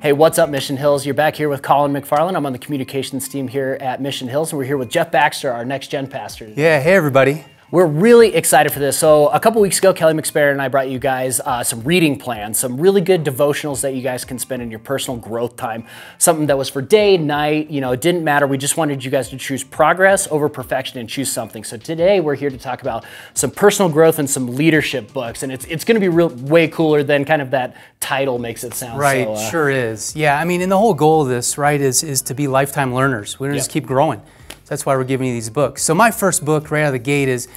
Hey, what's up, Mission Hills? You're back here with Colin McFarland. I'm on the communications team here at Mission Hills, and we're here with Jeff Baxter, our next gen pastor. Yeah, hey everybody. We're really excited for this. So a couple weeks ago, Kelly McSparrow and I brought you guys some reading plans, some really good devotionals that you guys can spend in your personal growth time. Something that was for day, night, it didn't matter. We just wanted you guys to choose progress over perfection and choose something. So today we're here to talk about some personal growth and some leadership books. And it's going to be way cooler than kind of that title makes it sound. Right, so, sure is. Yeah, I mean, and the whole goal of this, right, is to be lifetime learners. We're going to just keep growing. That's why we're giving you these books. So my first book right out of the gate is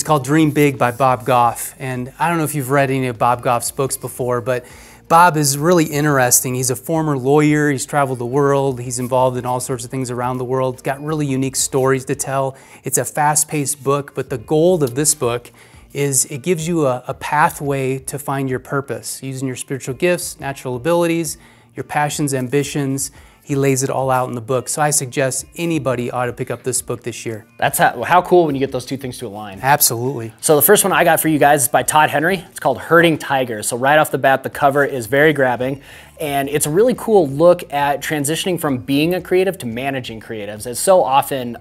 called Dream Big by Bob Goff. And I don't know if you've read any of Bob Goff's books before, but Bob is really interesting. He's a former lawyer. He's traveled the world. He's involved in all sorts of things around the world. He's got really unique stories to tell. It's a fast-paced book, but the goal of this book is it gives you a pathway to find your purpose, using your spiritual gifts, natural abilities, your passions, ambitions. He lays it all out in the book. So I suggest anybody ought to pick up this book this year. That's how cool when you get those two things to align. Absolutely. So the first one I got for you guys is by Todd Henry. It's called Herding Tigers. So right off the bat, the cover is very grabbing. And it's a really cool look at transitioning from being a creative to managing creatives. As so often,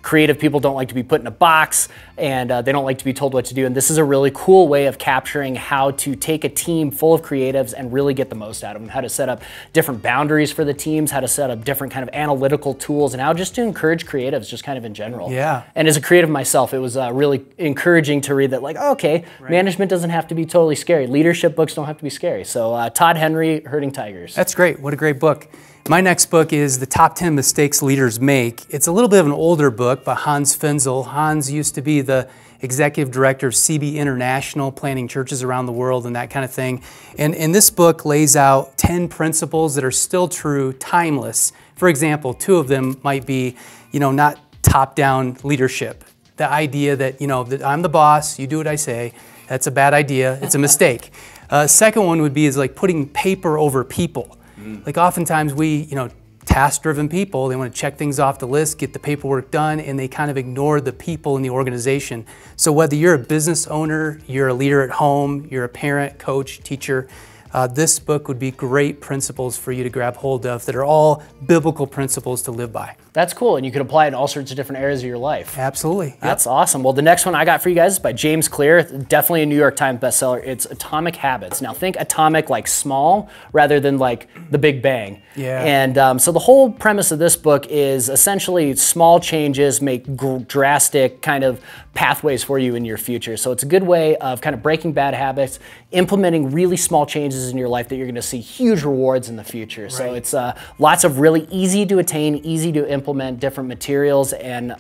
creative people don't like to be put in a box, and they don't like to be told what to do. And this is a really cool way of capturing how to take a team full of creatives and really get the most out of them, how to set up different boundaries for the teams, how to set up different kind of analytical tools, and how just to encourage creatives just kind of in general. Yeah. And as a creative myself, it was really encouraging to read that, like, oh, okay, management doesn't have to be totally scary. Leadership books don't have to be scary. So Todd Henry, Herding Tigers. That's great. What a great book. My next book is The Top 10 Mistakes Leaders Make. It's a little bit of an older book by Hans Finzel. Hans used to be the executive director of CB International, planning churches around the world and that kind of thing. And this book lays out 10 principles that are still true, timeless. For example, 2 of them might be, not top-down leadership. The idea that, that I'm the boss, you do what I say. That's a bad idea. It's a mistake. Second one would be like putting paper over people. Like oftentimes we, task-driven people, they want to check things off the list, get the paperwork done, and they kind of ignore the people in the organization. So whether you're a business owner, you're a leader at home, you're a parent, coach, teacher, this book would be great principles for you to grab hold of that are all biblical principles to live by. That's cool, and you can apply it in all sorts of different areas of your life. Absolutely. That's awesome. Well, the next one I got for you guys is by James Clear, definitely a New York Times bestseller. It's Atomic Habits. Now think atomic like small rather than like the Big Bang. Yeah. And so the whole premise of this book is essentially small changes make drastic kind of pathways for you in your future. So it's a good way of kind of breaking bad habits, implementing really small changes in your life that you're going to see huge rewards in the future. Right. So it's lots of really easy to attain, easy to implement different materials, and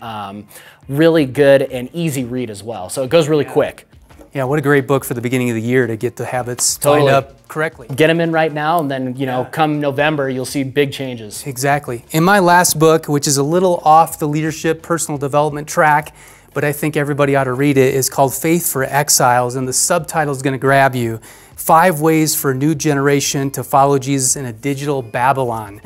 really good and easy read as well. So it goes really quick. Yeah, what a great book for the beginning of the year to get the habits lined up correctly. Get them in right now, and then, come November, you'll see big changes. Exactly. In my last book, which is a little off the leadership, personal development track, but I think everybody ought to read it, is called Faith for Exiles, and the subtitle is going to grab you. 5 Ways for a New Generation to Follow Jesus in a Digital Babylon.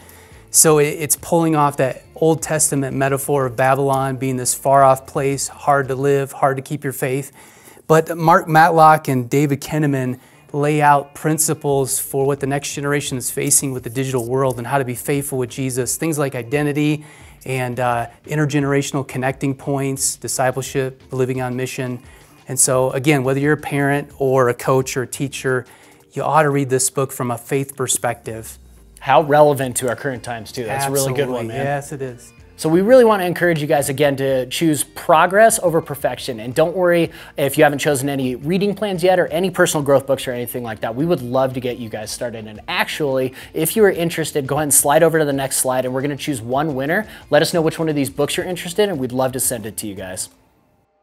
So it's pulling off that Old Testament metaphor of Babylon being this far-off place, hard to live, hard to keep your faith. But Mark Matlock and David Kinnaman lay out principles for what the next generation is facing with the digital world and how to be faithful with Jesus. Things like identity and intergenerational connecting points, discipleship, living on mission. And so again, whether you're a parent or a coach or a teacher, you ought to read this book from a faith perspective. How relevant to our current times too. That's Absolutely. A really good one, man. Yes, it is. So we really want to encourage you guys again to choose progress over perfection. And don't worry if you haven't chosen any reading plans yet or any personal growth books or anything like that. We would love to get you guys started. And actually, if you are interested, go ahead and slide over to the next slide and we're going to choose one winner. Let us know which one of these books you're interested in and we'd love to send it to you guys.